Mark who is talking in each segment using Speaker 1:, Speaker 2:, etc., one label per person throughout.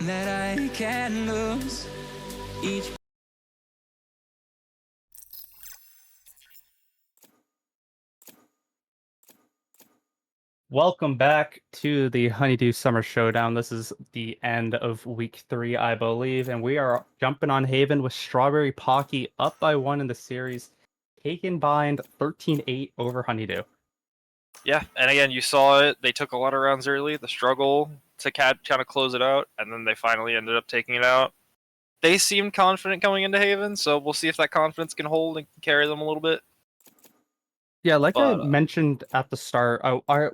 Speaker 1: that I can lose each.
Speaker 2: Welcome back to the Honeydew Summer Showdown. This is the end of week 3, I believe, and we are jumping on Haven with Strawberry Pocky up by 1 in the series, taken bind 13-8 over Honeydew.
Speaker 3: Yeah, and again, you saw it. They took a lot of rounds early. The struggle to kind of close it out, and then they finally ended up taking it out. They seemed confident coming into Haven, so we'll see if that confidence can hold and carry them a little bit.
Speaker 2: Yeah, like I
Speaker 3: But
Speaker 2: mentioned at the start,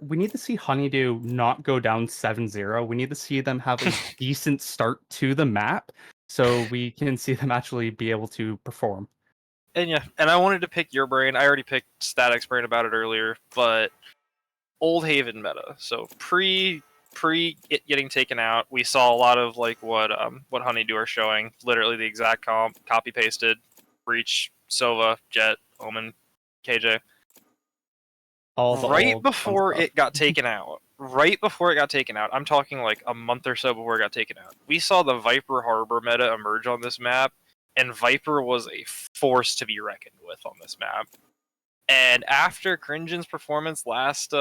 Speaker 2: we need to see Honeydew not go down 7-0. We need to see them have a decent start to the map so we can see them actually be able to perform.
Speaker 3: and yeah, and I wanted to pick your brain. I already picked Static's brain about it earlier, but old Haven meta. So pre it getting taken out, we saw a lot of like what Honeydew are showing. Literally the exact comp, copy pasted, Breach, Sova, Jet, Omen, KJ.
Speaker 2: All the
Speaker 3: Right
Speaker 2: old
Speaker 3: before
Speaker 2: stuff.
Speaker 3: it got taken out. Right before it got taken out. I'm talking like a month or so before it got taken out. We saw the Viper Harbor meta emerge on this map, and Viper was a force to be reckoned with on this map. And after Cringen's performance last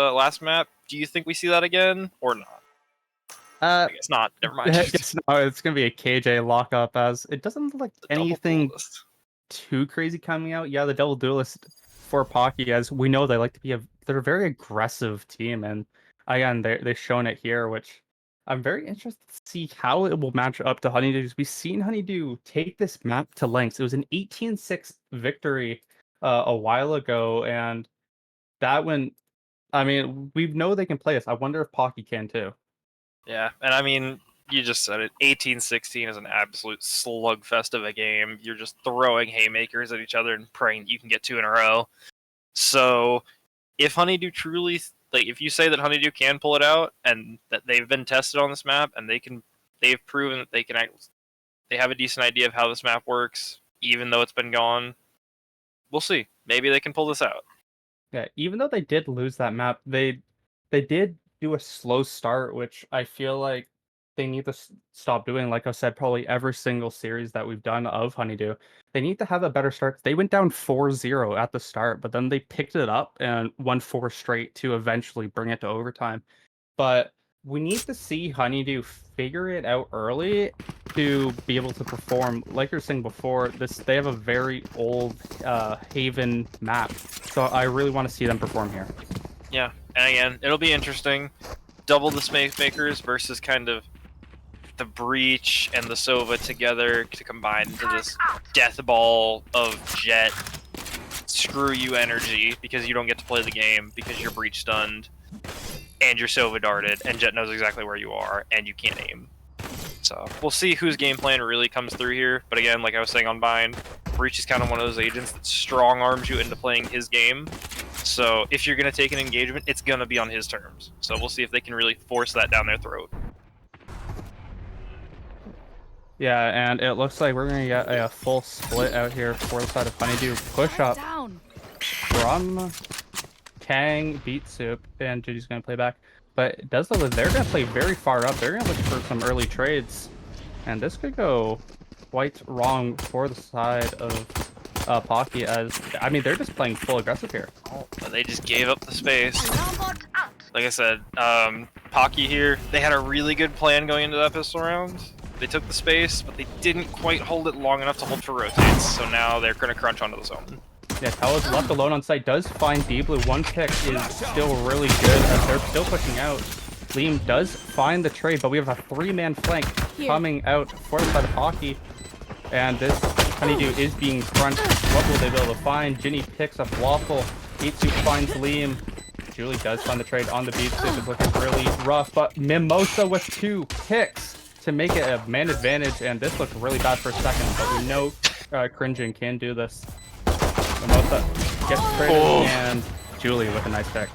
Speaker 3: map, do you think we see that again or not? I guess not. Never mind.
Speaker 2: I guess no, it's gonna be a KJ lockup, as it doesn't look like anything too crazy coming out. Yeah, the double duelist for Pocky, as we know, they like to be they're a very aggressive team, and again, they've shown it here, which I'm very interested to see how it will match up to Honeydew. We've seen Honeydew take this map to lengths. It was an 18-6 victory a while ago, and that went. I mean, we know they can play this. I wonder if Pocky can too.
Speaker 3: Yeah, and I mean, you just said it. 18-16 is an absolute slugfest of a game. You're just throwing haymakers at each other and praying you can get 2 in a row. So, if Honeydew truly, like, if you say that Honeydew can pull it out and that they've been tested on this map and they've proven that they have a decent idea of how this map works, even though it's been gone. We'll see. Maybe they can pull this out.
Speaker 2: Yeah, even though they did lose that map, they did do a slow start, which I feel like they need to stop doing. Like I said, probably every single series that we've done of Honeydew, they need to have a better start. They went down 4-0 at the start, but then they picked it up and won 4 straight to eventually bring it to overtime. But we need to see Honeydew figure it out early to be able to perform. Like you were saying before, they have a very old Haven map, so I really want to see them perform here.
Speaker 3: Yeah, and again, it'll be interesting. Double the space makers versus kind of the Breach and the Sova together to combine into this death ball of Jet. Screw you energy because you don't get to play the game because you're Breach stunned and you're Sova darted and Jet knows exactly where you are and you can't aim. So we'll see whose game plan really comes through here. But again, like I was saying on Bind, Breach is kind of one of those agents that strong arms you into playing his game. So if you're going to take an engagement, it's going to be on his terms. So we'll see if they can really force that down their throat.
Speaker 2: Yeah, and it looks like we're going to get a full split out here for the side of Honeydew. Push up from Kang, Beat Soup, and Judy's going to play back. But it does look like they're going to play very far up. They're going to look for some early trades. And this could go quite wrong for the side of Pocky, as, I mean, they're just playing full aggressive here.
Speaker 3: Oh, they just gave up the space. Like I said, Pocky here, they had a really good plan going into that pistol round. They took the space, but they didn't quite hold it long enough to hold for rotates, so now they're going to crunch onto the zone.
Speaker 2: Yeah, Tella's left alone on site, does find D-Blue. One pick is still really good as they're still pushing out. Liam does find the trade, but we have a 3-man flank coming out for the side of Pocky. And this Honeydew is being crunched. What will they be able to find? Ginny picks up Waffle. Beatsuit finds Liam. Julie does find the trade on the Beatsuit. It's looking really rough, but Mimosa with 2 picks to make it a man advantage, and this looked really bad for a second, but we know Cringing can do this. Mimosa gets traded, and Julie with a nice pick.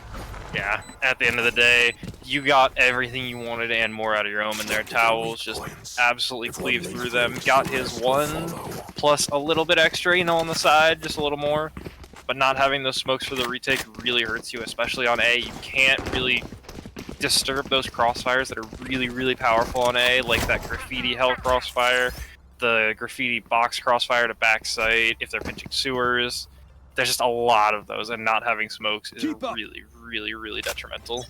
Speaker 3: Yeah, at the end of the day, you got everything you wanted and more out of your Omen there. Towels just absolutely cleaved through them. Got his 1, plus a little bit extra, you know, on the side, just a little more. But not having those smokes for the retake really hurts you, especially on A. You can't really disturb those crossfires that are really, really powerful on A, like that graffiti hell crossfire, the graffiti box crossfire to backside if they're pinching sewers. There's just a lot of those, and not having smokes is really, really, really detrimental.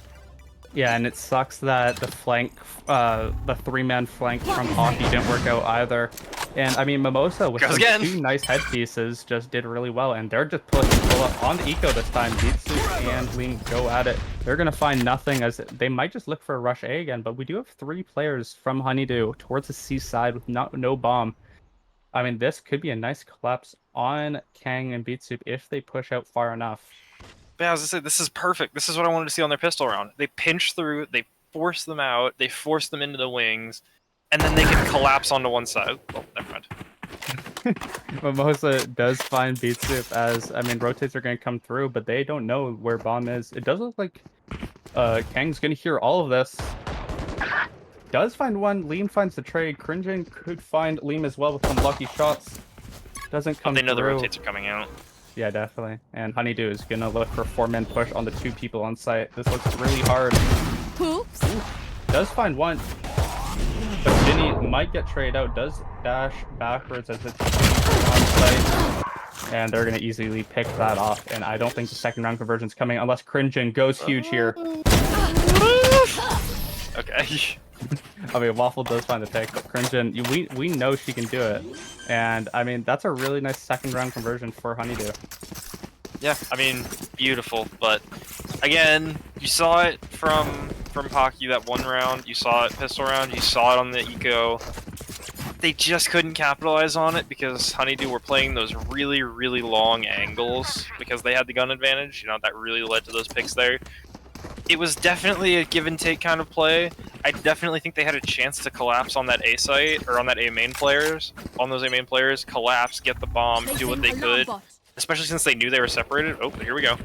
Speaker 2: Yeah, and it sucks that the flank, the three-man flank from Pocky didn't work out either. And I mean, Mimosa with two nice headpieces just did really well, and they're just pushing full up on the eco this time. Beatsu and Lean go at it. They're gonna find nothing, as they might just look for a rush A again. But we do have 3 players from Honeydew towards the C side with no bomb. I mean, this could be a nice collapse on Kang and Beatsu if they push out far enough.
Speaker 3: Yeah, I was gonna say, this is perfect. This is what I wanted to see on their pistol round. They pinch through, they force them out, they force them into the wings, and then they can collapse onto one side. Oh, never mind.
Speaker 2: Mimosa does find Beatsu as, I mean, rotates are going to come through, but they don't know where bomb is. It does look like Kang's going to hear all of this. Does find one. Liam finds the trade. Cringing could find Liam as well with some lucky shots. Doesn't come through.
Speaker 3: They know the rotates are coming out.
Speaker 2: Yeah, definitely. And Honeydew is going to look for a 4-man push on the 2 people on site. This looks really hard.
Speaker 4: Oops.
Speaker 2: Ooh, does find one. But Ginny might get traded out. Does dash backwards as it's on site. And they're going to easily pick that off. And I don't think the second round conversion is coming unless Cringin goes huge here.
Speaker 3: Okay.
Speaker 2: I mean, Waffle does find the pick, but Cringin, we know she can do it. And, I mean, that's a really nice second round conversion for Honeydew.
Speaker 3: Yeah, I mean, beautiful. But, again, you saw it from Pocky that one round. You saw it pistol round. You saw it on the eco. They just couldn't capitalize on it because Honeydew were playing those really, really long angles because they had the gun advantage. You know, that really led to those picks there. It was definitely a give and take kind of play. I definitely think they had a chance to collapse on that A site, or on that A main players, collapse, get the bomb, do what they could, especially since they knew they were separated. Oh, here we go.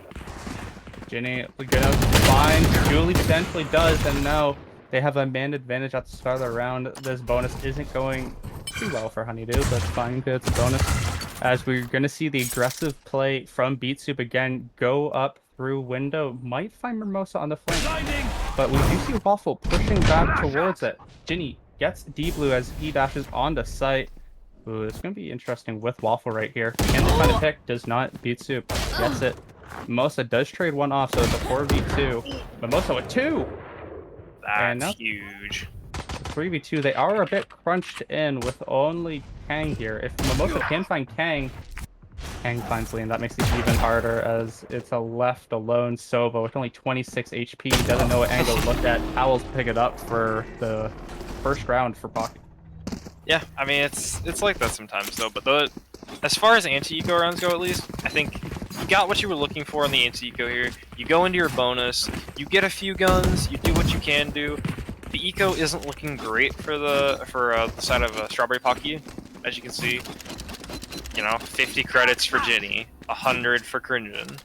Speaker 2: Ginny, we're gonna find Julie potentially does, and now they have a man advantage at the start of the round. This bonus isn't going too well for Honeydew, but fine, it's a bonus. As we're gonna see the aggressive play from Beatsu again go up through window, might find Mimosa on the flank, but we do see Waffle pushing back towards it. Ginny gets D-Blue as he dashes onto site. Ooh, it's gonna be interesting with Waffle right here. Can they find a pick? Does not. Beatsu gets it. Mimosa does trade one off, so it's a 4v2. Mimosa with 2!
Speaker 3: That's huge.
Speaker 2: 3v2, they are a bit crunched in with only Kang here. If Mimosa can find Kang, Kang finds Liam. That makes it even harder as it's a left alone Sova with only 26 HP. Doesn't know what angle to look at. Owls pick it up for the first round for Pocky.
Speaker 3: Yeah, I mean, it's like that sometimes, though. But as far as anti-eco rounds go, at least, I think you got what you were looking for on the anti-eco here. You go into your bonus, you get a few guns, you do what you can do. The eco isn't looking great for the side of Strawberry Pocky, as you can see. You know, 50 credits for Ginny, 100 for Cringin.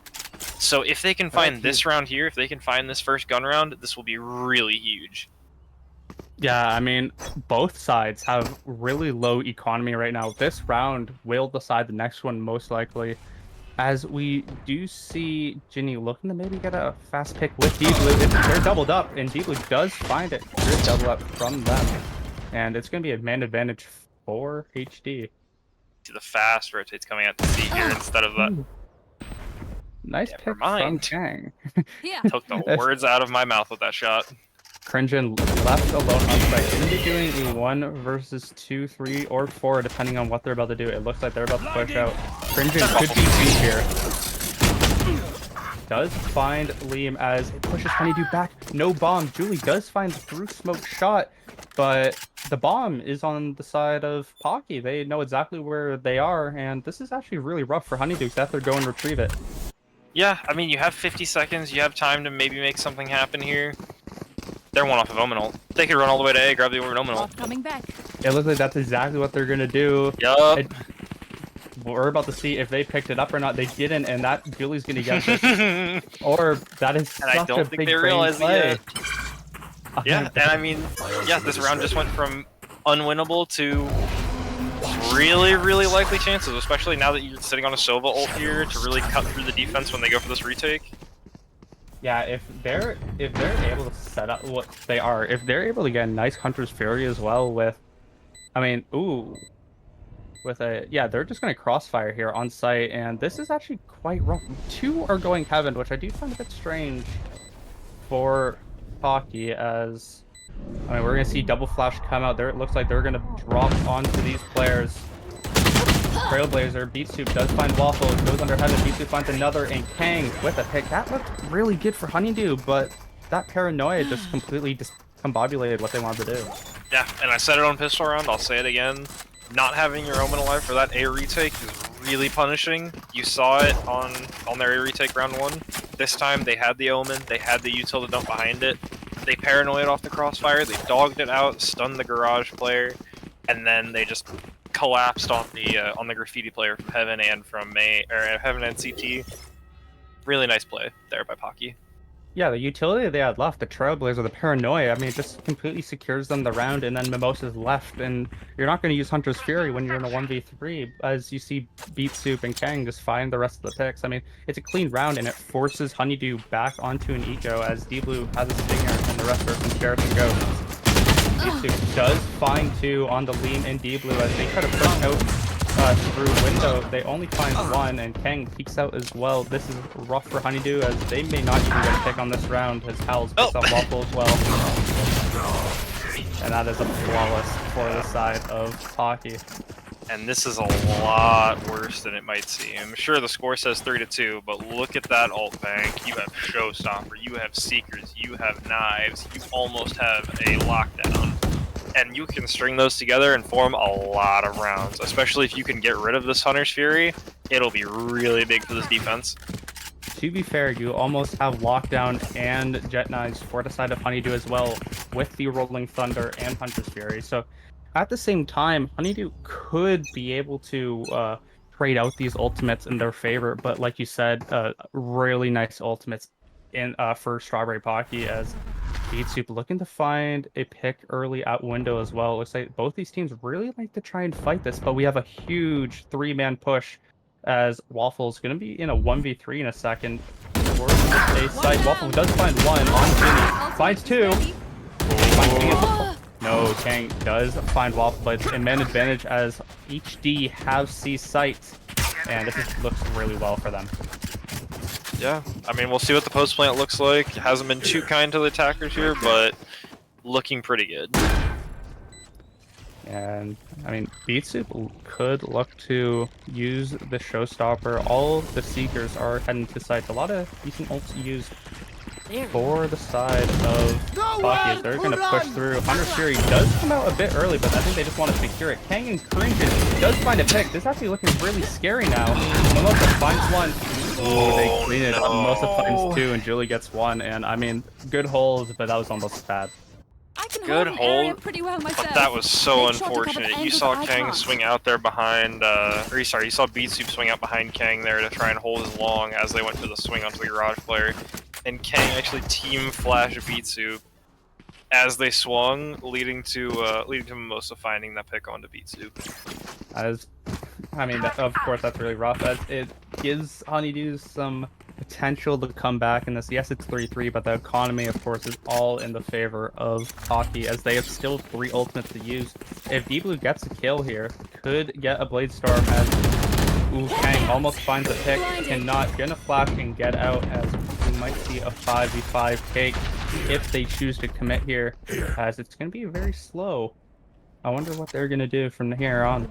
Speaker 3: So if they can find this round here, if they can find this first gun round, this will be really huge.
Speaker 2: Yeah, I mean, both sides have really low economy right now. This round will decide the next one most likely. As we do see Ginny looking to maybe get a fast pick with D-Blue. They're doubled up, and D-Blue does find it. There's double up from them. And it's going to be a man advantage for HD.
Speaker 3: See the fast rotates coming out to C here instead of that.
Speaker 2: Nice pick from Kang.
Speaker 4: Yeah.
Speaker 3: Took the words out of my mouth with that shot.
Speaker 2: Cringin left alone on site. Going to be doing a 1 versus 2, 3, or 4, depending on what they're about to do. It looks like they're about to push out. Cringin could be beat here. Does find Liam as it pushes Honeydew back. No bomb. Julie does find the through smoke shot, but the bomb is on the side of Pocky. They know exactly where they are, and this is actually really rough for Honeydew because they have to go and retrieve it.
Speaker 3: Yeah, I mean, you have 50 seconds. You have time to maybe make something happen here. They're one off of Ominal. They could run all the way to A, grab the Ominal.
Speaker 4: Coming back.
Speaker 2: It looks like that's exactly what they're gonna do.
Speaker 3: Yup.
Speaker 2: We're about to see if they picked it up or not. They didn't, and that Julie's gonna get this. Or that is such
Speaker 3: I don't
Speaker 2: a
Speaker 3: think
Speaker 2: big
Speaker 3: they realize it
Speaker 2: play.
Speaker 3: yet. Yeah, and I mean, yeah, this round just went from unwinnable to really, really likely chances, especially now that you're sitting on a Sova ult here to really cut through the defense when they go for this retake.
Speaker 2: Yeah, if they're able to set up what they are, if they're able to get a nice Hunter's Fury as well with, I mean, ooh, with a yeah, they're just going to crossfire here on site, and this is actually quite rough. Two are going heaven, which I do find a bit strange for Pocky, as I mean, we're going to see double flash come out there. It looks like they're going to drop onto these players. Trailblazer, Beat Soup does find Waffle, goes under heaven, Beat Soup finds another, and Kang with a pick. That looked really good for Honeydew, but that paranoia just completely discombobulated what they wanted to do.
Speaker 3: Yeah, and I said it on Pistol Round, I'll say it again. Not having your Omen alive for that A retake is really punishing. You saw it on their A retake round 1. This time they had the Omen, they had the util to dump behind it. They paranoid off the crossfire, they dogged it out, stunned the garage player, and then they just collapsed on the graffiti player from Heaven and from Heaven and CT. Really nice play there by Pocky.
Speaker 2: Yeah, the utility they had left, the Trailblazer, the paranoia, I mean, it just completely secures them the round, and then Mimosa's left, and you're not going to use Hunter's Fury when you're in a 1v3, as you see Beat Soup and Kang just find the rest of the picks. I mean, it's a clean round, and it forces Honeydew back onto an eco, as D-Blue has a stinger, and the rest are some shares and ghosts. Beat Soup does find 2 on the lean in D-Blue, as they try to push out through window. They only find 1, and Kang peeks out as well. This is rough for Honeydew, as they may not even get a pick on this round, as Howls picks up Waffle as well. And that is a flawless for the side of Pocky.
Speaker 3: And this is a lot worse than it might seem. Sure, the score says 3-2, but look at that ult bank. You have Showstopper, you have Seekers, you have Knives, you almost have a lockdown. And you can string those together and form a lot of rounds, especially if you can get rid of this Hunter's Fury. It'll be really big for this defense.
Speaker 2: To be fair, you almost have Lockdown and Jet Knives for the side of Honeydew as well, with the Rolling Thunder and Hunter's Fury. So at the same time, Honeydew could be able to trade out these ultimates in their favor, but like you said, really nice ultimates in for Strawberry Pocky, as Beat Soup looking to find a pick early out window as well. It looks like both these teams really like to try and fight this, but we have a huge 3-man push, as Waffle's going to be in a 1v3 in a second. Towards a site. Waffle does find 1 on Jimmy. Finds 2. No, Kang does find Waffle, but it's a man advantage, as HD have C sight, and this looks really well for them.
Speaker 3: Yeah, I mean, we'll see what the post plant looks like. It hasn't been too kind to the attackers here, but looking pretty good.
Speaker 2: And, I mean, Beat Soup could look to use the Showstopper. All the Seekers are heading to sites. A lot of decent ults used for the side of Pocky, as they're going to push through. Hunter's Fury does come out a bit early, but I think they just want to secure it. Kang and Cringe does find a pick. This is actually looking really scary now. Mimosa finds 1. Ooh, they clean it. Mimosa finds 2, and Julie gets 1. And, I mean, good holes, but that was almost bad.
Speaker 3: Good hold, but that was so unfortunate. You saw Kang swing out there behind, you saw Beat Soup swing out behind Kang there to try and hold his long as they went to the swing onto the garage player. And Kang actually team flashed Beat Soup as they swung, leading to Mimosa finding that pick onto Beat Soup.
Speaker 2: As, I mean, of course, that's really rough, as it gives Honeydew some potential to come back in this. Yes, it's 3-3, but the economy, of course, is all in the favor of Pocky, as they have still 3 ultimates to use. If D-Blue gets a kill here, could get a Blade Storm, as Kang almost finds a pick, cannot gonna flash and get out, as we might see a 5v5 cake if they choose to commit here, as it's gonna be very slow. I wonder what they're gonna do from here on.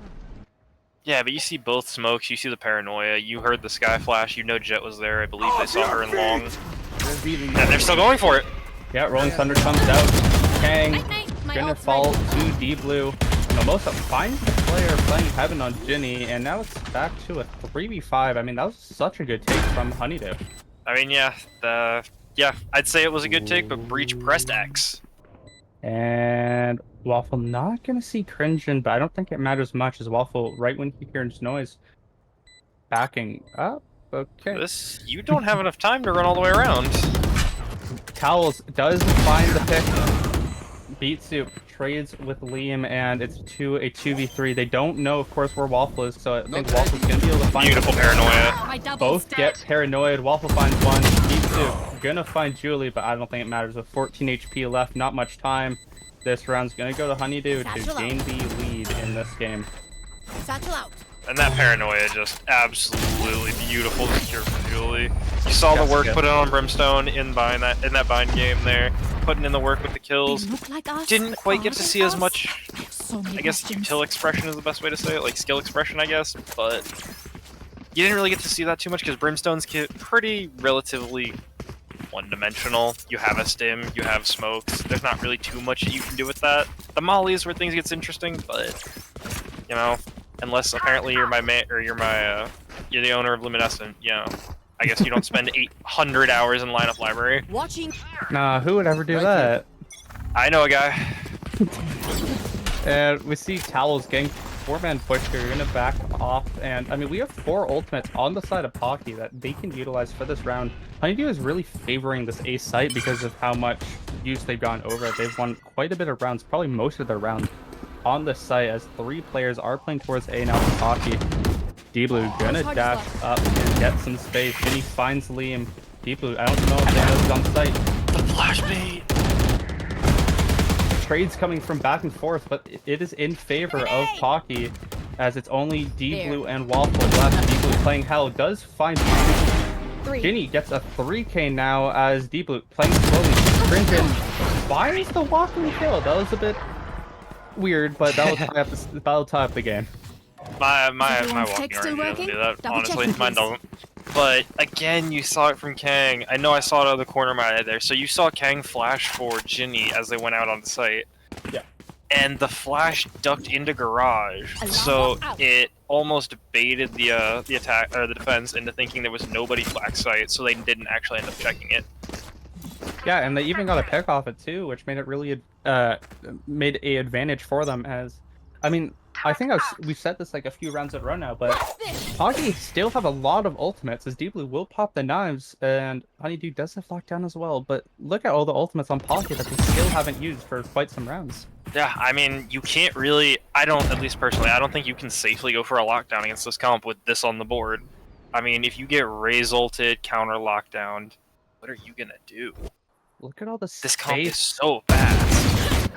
Speaker 3: Yeah, but you see both smokes, you see the paranoia, you heard the sky flash, you know Jet was there, I believe they saw her in long. And they're still going for it!
Speaker 2: Yeah, Rolling Thunder comes out. Kang gonna fall to D-Blue. Mimosa finds the player playing Heaven on Ginny, and now it's back to a 3v5. I mean, that was such a good take from Honeydew.
Speaker 3: I mean, yeah, I'd say it was a good take, but Breach pressed X.
Speaker 2: And Waffle not gonna see Cringin, but I don't think it matters much, as Waffle, right when he hears noise, backing up. Okay.
Speaker 3: You don't have enough time to run all the way around.
Speaker 2: Towels does find the pick. Beat Soup trades with Liam, and it's a 2v3. They don't know, of course, where Waffle is, so I think Waffle's gonna be able to find.
Speaker 3: Beautiful paranoia.
Speaker 2: Both get paranoid. Waffle finds 1. Beat Deep gonna find Julie, but I don't think it matters. With 14 HP left, not much time. This round's gonna go to Honeydew to gain the lead in this game.
Speaker 4: Satchel out.
Speaker 3: And that paranoia just absolutely beautiful to secure for Julie. You saw the work put in on Brimstone in that bind game there, putting in the work with the kills. Didn't quite get to see as much. I guess util expression is the best way to say it, like skill expression, I guess. But you didn't really get to see that too much because Brimstone's pretty relatively one-dimensional. You have a stim, you have smokes. There's not really too much that you can do with that. The molly is where things gets interesting, but you know. Unless apparently you're my man, or you're the owner of Luminescent, you know. I guess you don't spend 800 hours in lineup library.
Speaker 4: Watching.
Speaker 2: Nah, who would ever do that?
Speaker 3: I know a guy.
Speaker 2: And we see Towels getting 4-man push here. You're gonna back off, and I mean we have 4 ultimates on the side of Pocky that they can utilize for this round. Honeydew is really favoring this A site because of how much use they've gone over it. They've won quite a bit of rounds, probably most of their rounds on the site, as 3 players are playing towards A now with Pocky. D-Blue gonna dash up and get some space. Ginny finds Liam. D-Blue, I don't know if they know he's on site.
Speaker 3: The flash bait!
Speaker 2: Trades coming from back and forth, but it is in favor of Pocky, as it's only D-Blue and Waffle left. D-Blue playing Hell does find Ginny gets a 3K now, as D-Blue playing slowly. Crimson finds the walking kill. That was a bit weird, but that'll tie up the game.
Speaker 3: My walking already doesn't do that, honestly. Mine doesn't. But again, you saw it from Kang. I know I saw it out of the corner of my eye there. So you saw Kang flash for Ginny as they went out on the site.
Speaker 2: Yeah.
Speaker 3: And the flash ducked into garage, so it almost baited the attack or the defense into thinking there was nobody flash site, so they didn't actually end up checking it.
Speaker 2: Yeah, and they even got a pick off it too, which made it really made a advantage for them. As I mean, I think we've said this like a few rounds in a row now, but Pocky still have a lot of ultimates, as Deep Blue will pop the knives, and Honeydew does have lockdown as well. But look at all the ultimates on Pocky that they still haven't used for quite some rounds.
Speaker 3: Yeah, I mean, you can't really, at least personally, I don't think you can safely go for a lockdown against this comp with this on the board. I mean, if you get Raze ulted, counter lockdown, what are you gonna do?
Speaker 2: Look at all the space.
Speaker 3: This comp is so fast.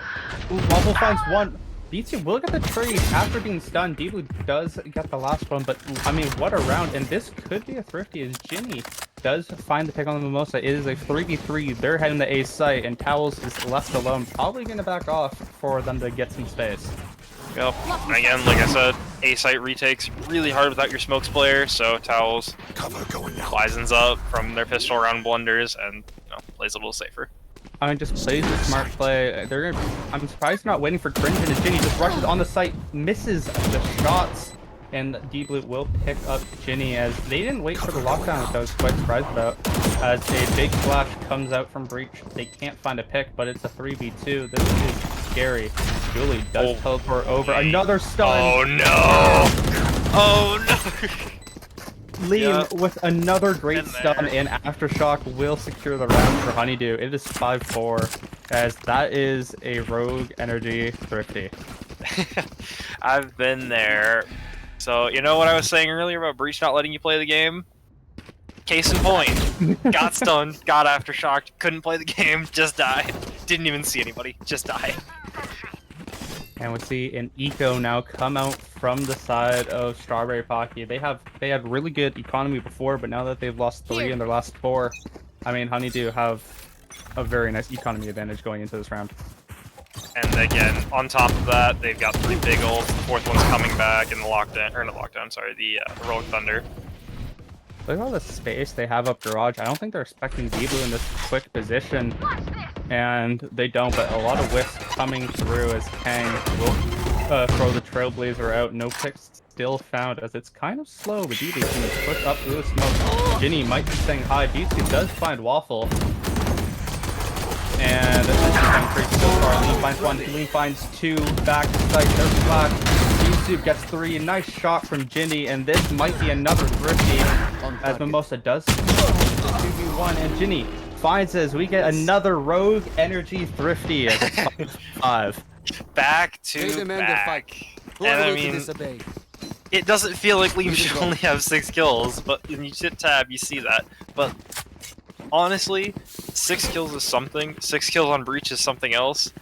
Speaker 2: Ooh, Waffle finds one. BT will get the trade after being stunned. D-Blue does get the last one, but I mean, what a round. And this could be a thrifty, as Ginny does find the pick on the Mimosa. It is a 3v3. They're heading to A site, and Towels is left alone. Probably going to back off for them to get some space.
Speaker 3: Yep. And again, like I said, A site retakes really hard without your smokes player, so Towels Wisens up from their pistol round blunders and plays a little safer.
Speaker 2: I mean, just plays the smart play. I'm surprised they're not waiting for Crimson, as Ginny just rushes on the site, misses the shots, and D-Blue will pick up Ginny, as they didn't wait for the lockdown, which I was quite surprised about. As a big flash comes out from Breach, they can't find a pick, but it's a 3v2. This is scary. Julie does teleport over. Another stun!
Speaker 3: Oh no! Oh no!
Speaker 2: Liam with another great stun, and Aftershock will secure the round for Honeydew. It is 5-4, as that is a Rogue Energy thrifty.
Speaker 3: I've been there. So, you know what I was saying earlier about Breach not letting you play the game? Case in point. Got stunned, got Aftershocked, couldn't play the game, just died. Didn't even see anybody, just died.
Speaker 2: And we see an eco now come out from the side of Strawberry Pocky. They had really good economy before, but now that they've lost 3 in their last 4, I mean, Honeydew have a very nice economy advantage going into this round.
Speaker 3: And again, on top of that, they've got 3 big ults. The 4th one's coming back in the lockdown, or not lockdown, sorry, the Heroic Thunder.
Speaker 2: Look at all the space they have up garage. I don't think they're expecting D-Blue in this quick position, and they don't, but a lot of whiffs coming through, as Kang will throw the Trailblazer out. No picks still found, as it's kind of slow, but D-Blue's going to push up through the smoke. Ginny might be saying hi. D-Blue does find Waffle, and this is pretty so far. Lee finds 1, Lee finds 2, back to sight, there's flash. YouTube gets 3, nice shot from Ginny, and this might be another thrifty, as Mimosa does 2v1, and Ginny finds as we get another Rogue Energy thrifty at 5.
Speaker 3: Back to back. And I mean, it doesn't feel like Liam should only have 6 kills, but when you hit tab, you see that. But honestly, 6 kills is something. 6 kills on Breach is something else.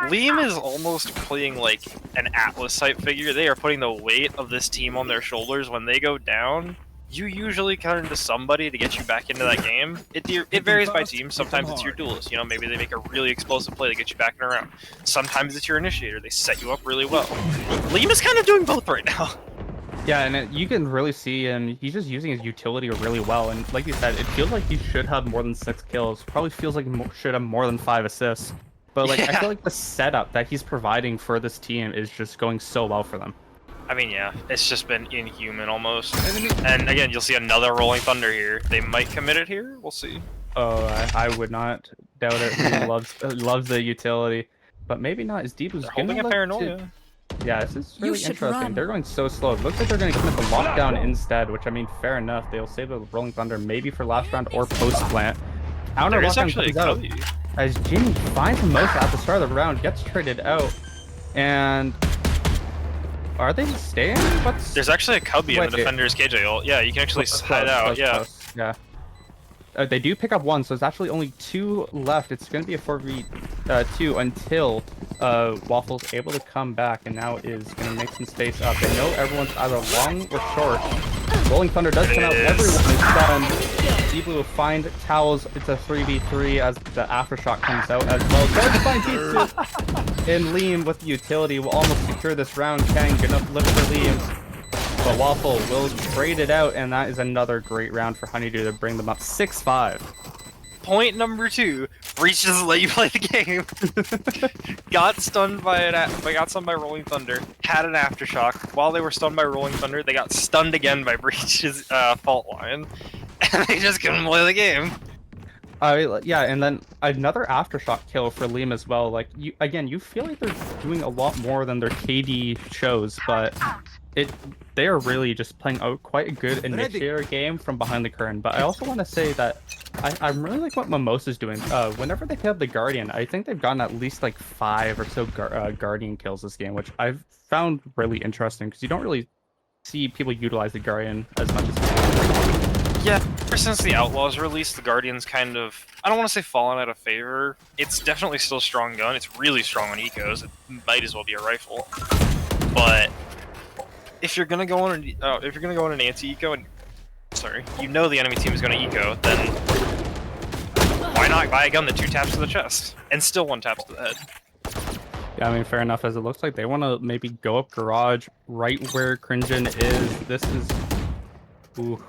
Speaker 3: Liam is almost playing like an Atlas type figure. They are putting the weight of this team on their shoulders. When they go down, you usually turn to somebody to get you back into that game. It varies by team. Sometimes it's your duelist. You know, maybe they make a really explosive play to get you back in a round. Sometimes it's your initiator. They set you up really well. Liam is kind of doing both right now.
Speaker 2: Yeah, and you can really see him. He's just using his utility really well. And like you said, it feels like he should have more than 6 kills. Probably feels like he should have more than 5 assists. But like, I feel like the setup that he's providing for this team is just going so well for them.
Speaker 3: I mean, yeah, it's just been inhuman almost. And again, you'll see another Rolling Thunder here. They might commit it here. We'll see.
Speaker 2: Oh, I would not doubt it. He loves the utility, but maybe not. Is Deep
Speaker 3: holding a paranoia?
Speaker 2: Yeah, this is really interesting. They're going so slow. It looks like they're going to commit the lockdown instead, which I mean, fair enough. They'll save the Rolling Thunder maybe for last round or post plant. Counter lockdown comes out as Jimmy finds the most at the start of the round, gets traded out, and are they staying?
Speaker 3: There's actually a Cubby in the defender's KJ ult. Yeah, you can actually hide out. Yeah.
Speaker 2: Yeah. They do pick up one, so there's actually only 2 left. It's going to be a 4v2 until Waffle's able to come back, and now is going to make some space up. They know everyone's either long or short. Rolling Thunder does come out. Everyone is stunned. Deep Blue will find Towels. It's a 3v3 as the Aftershock comes out as well. Tries to find Deep and Liam with the utility will almost secure this round. Kang, good enough lift for Liam. But Waffle will trade it out, and that is another great round for Honeydew to bring them up 6-5.
Speaker 3: Point number 2: Breach doesn't let you play the game. got stunned by Rolling Thunder. Had an aftershock. While they were stunned by Rolling Thunder, they got stunned again by Breach's fault line, and they just couldn't play the game.
Speaker 2: Yeah, and then another aftershock kill for Liam as well. Like you feel like they're doing a lot more than their KD shows, but they are really just playing out quite a good initiator game from behind the curtain. But I also want to say that I really like what Mimosa's doing. Whenever they pick up the Guardian, I think they've gotten at least like 5 or so Guardian kills this game, which I've found really interesting because you don't really see people utilize the Guardian as much as
Speaker 3: yeah, ever since the Outlaws released, the Guardian's kind of, I don't want to say fallen out of favor. It's definitely still a strong gun. It's really strong on ecos. It might as well be a rifle. But if you're gonna go on an anti-eco, and you know the enemy team is gonna eco, then why not buy a gun that 2 taps to the chest and still 1 taps to the head?
Speaker 2: Yeah, I mean, fair enough. As it looks like they want to maybe go up garage right where Cringen is. This is, ooh.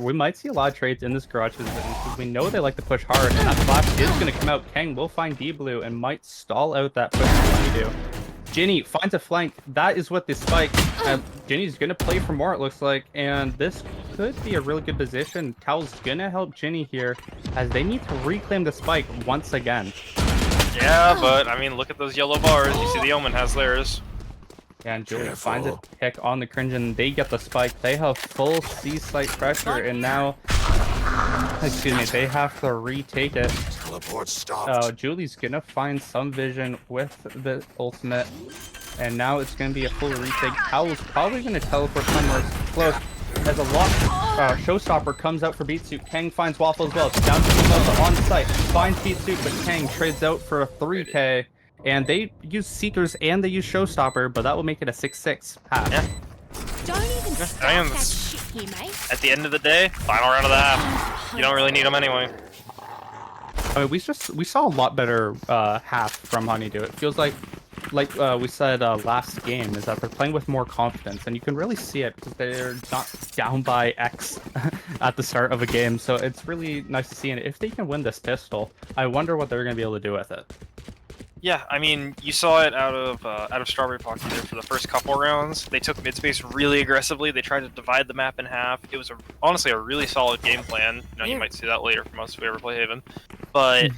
Speaker 2: We might see a lot of trades in this garage because we know they like to push hard, and that flash is going to come out. Kang will find D-Blue and might stall out that push Honeydew. Ginny finds a flank. That is what the spike. Ginny's going to play for more, it looks like, and this could be a really good position. Towel's going to help Ginny here as they need to reclaim the spike once again.
Speaker 3: Yeah, but I mean, look at those yellow bars. You see the Omen has theirs.
Speaker 2: Yeah, and Julie finds a pick on the Cringen. They get the spike. They have full C-site pressure, and now, excuse me, they have to retake it.
Speaker 4: Teleport stopped.
Speaker 2: Julie's gonna find some vision with the ultimate, and now it's gonna be a full retake. Howl's probably gonna teleport somewhere close. As a lock showstopper comes out for Beat Suit. Kang finds Waffle as well. Down to Mimosa on site. Finds Beat Suit, but Kang trades out for a 3K. And they use Seekers and they use Showstopper, but that will make it a 6-6 half.
Speaker 3: Yeah.
Speaker 5: Don't even start that shit here, mate.
Speaker 3: At the end of the day, final round of the half. You don't really need them anyway.
Speaker 2: I mean, we saw a lot better half from Honeydew. It feels like we said last game, is that they're playing with more confidence, and you can really see it because they're not down by X at the start of a game. So it's really nice to see. And if they can win this pistol, I wonder what they're going to be able to do with it.
Speaker 3: Yeah, I mean, you saw it out of Strawberry Pocky there for the first couple rounds. They took mid space really aggressively. They tried to divide the map in half. It was honestly a really solid game plan. You know, you might see that later from us if we ever play Haven, but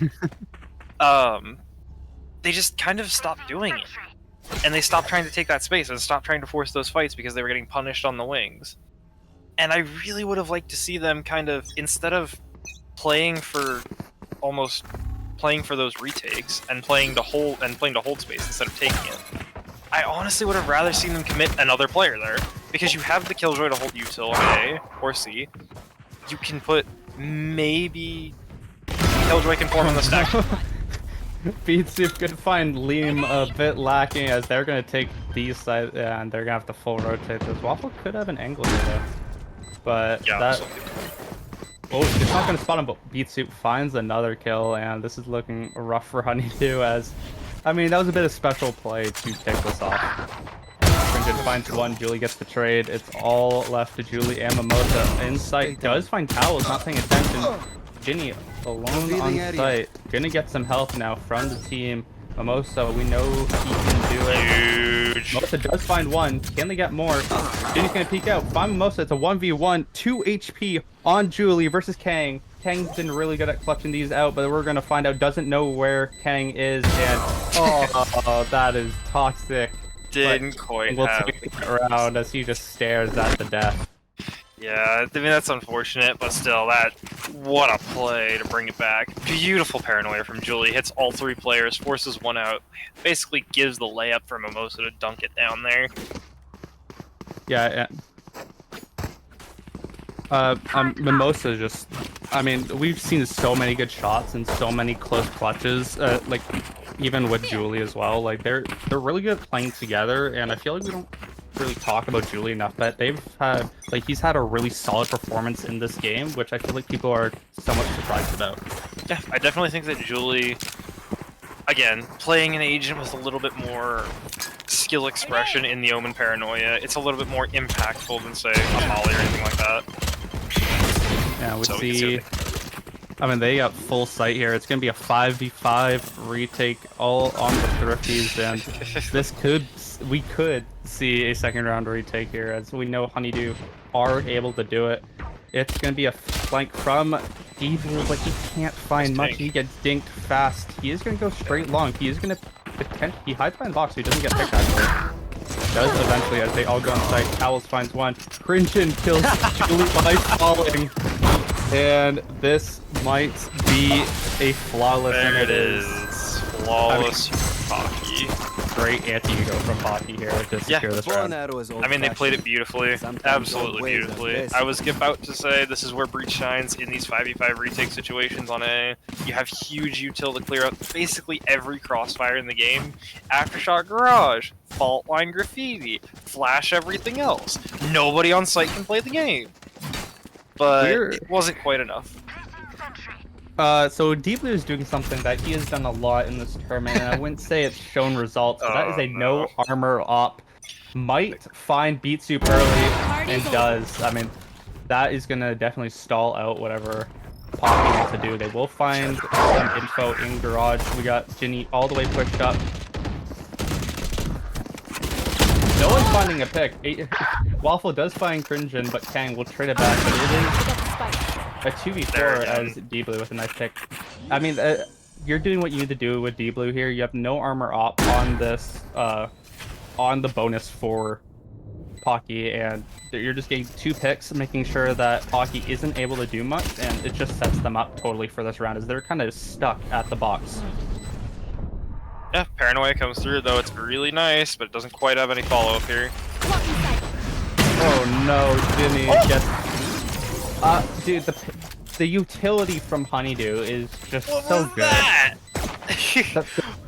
Speaker 3: they just kind of stopped doing it, and they stopped trying to take that space and stopped trying to force those fights because they were getting punished on the wings. And I really would have liked to see them kind of, instead of playing for those retakes and playing to hold space instead of taking it. I honestly would have rather seen them commit another player there, because you have the Killjoy to hold util on A or C. You can put maybe Killjoy can form on the stack.
Speaker 2: Beatsoup could find Liam a bit lacking as they're going to take these sides and they're going to have to full rotate this. Waffle could have an angle here though. But
Speaker 3: Yeah,
Speaker 2: that...
Speaker 3: so-
Speaker 2: Oh, it's not going to spot him, but Beatsoup finds another kill, and this is looking rough for Honeydew as... I mean, that was a bit of special play to pick this off. Crimson finds one, Julie gets the trade. It's all left to Julie and Mimosa. Insight does find Towels, not paying attention. Ginny alone on site. Gonna get some help now from the team. Mimosa, we know he can do it.
Speaker 3: Huge.
Speaker 2: Mimosa does find one. Can they get more? Ginny's gonna peek out. Find Mimosa. It's a 1v1. 2 HP on Julie versus Kang. Kang's been really good at clutching these out, but we're gonna find out doesn't know where Kang is, and oh, that is toxic.
Speaker 3: Didn't quite
Speaker 2: We'll
Speaker 3: have.
Speaker 2: take it around as he just stares at the death.
Speaker 3: Yeah, I mean that's unfortunate, but still, what a play to bring it back. Beautiful paranoia from Julie, hits all 3 players, forces one out, basically gives the layup for Mimosa to dunk it down there.
Speaker 2: Yeah. Mimosa just, I mean, we've seen so many good shots and so many close clutches, like even with Julie as well. Like they're really good at playing together, and I feel like we don't really talk about Julie enough, but they've had, like, he's had a really solid performance in this game, which I feel like people are somewhat surprised about.
Speaker 3: Yeah, I definitely think that Julie, again, playing an agent with a little bit more skill expression in the Omen Paranoia, it's a little bit more impactful than, say, a Molly or anything like that.
Speaker 2: Yeah, we
Speaker 3: So
Speaker 2: see, I mean, they got full sight here. It's going to be a 5v5 retake all on the Thrifties, and this we could see a second round retake here, as we know Honeydew are able to do it. It's going to be a flank from Deeble, but he can't find much. He gets dinked fast. He is going to go straight long. He is going to he hides behind the box, so he doesn't get picked actually. Does eventually as they all go inside. Towels finds one. Cringeon kills Julie by falling. And this might be a flawless.
Speaker 3: There it is. Flawless Pocky.
Speaker 2: Great anti-ego from Pocky here to secure this round.
Speaker 3: I mean, they played it beautifully. Absolutely beautifully. I was about to say this is where Breach shines in these 5v5 retake situations on A. You have huge util to clear out basically every crossfire in the game. Aftershock Garage, Fault Line Graffiti, Flash everything else. Nobody on site can play the game. But it wasn't quite enough.
Speaker 2: So Deep Blue is doing something that he has done a lot in this tournament, and I wouldn't say it's shown results, but that is a no armor op. Might find Beatsoup early, and does. I mean, that is gonna definitely stall out whatever Pocky wants to do. They will find some info in Garage. We got Ginny all the way pushed up. No one's finding a pick. Waffle does find Cringeon, but Kang will trade it back, but it is a 2v4 as D-Blue with a nice pick. I mean, you're doing what you need to do with D-Blue here. You have no armor op on this, on the bonus for Pocky, and you're just getting 2 picks, making sure that Pocky isn't able to do much, and it just sets them up totally for this round, as they're kind of stuck at the box.
Speaker 3: Yeah, Paranoia comes through, though it's really nice, but it doesn't quite have any follow-up here.
Speaker 2: Oh no, Jimmy gets... dude, the utility from Honeydew is just so good.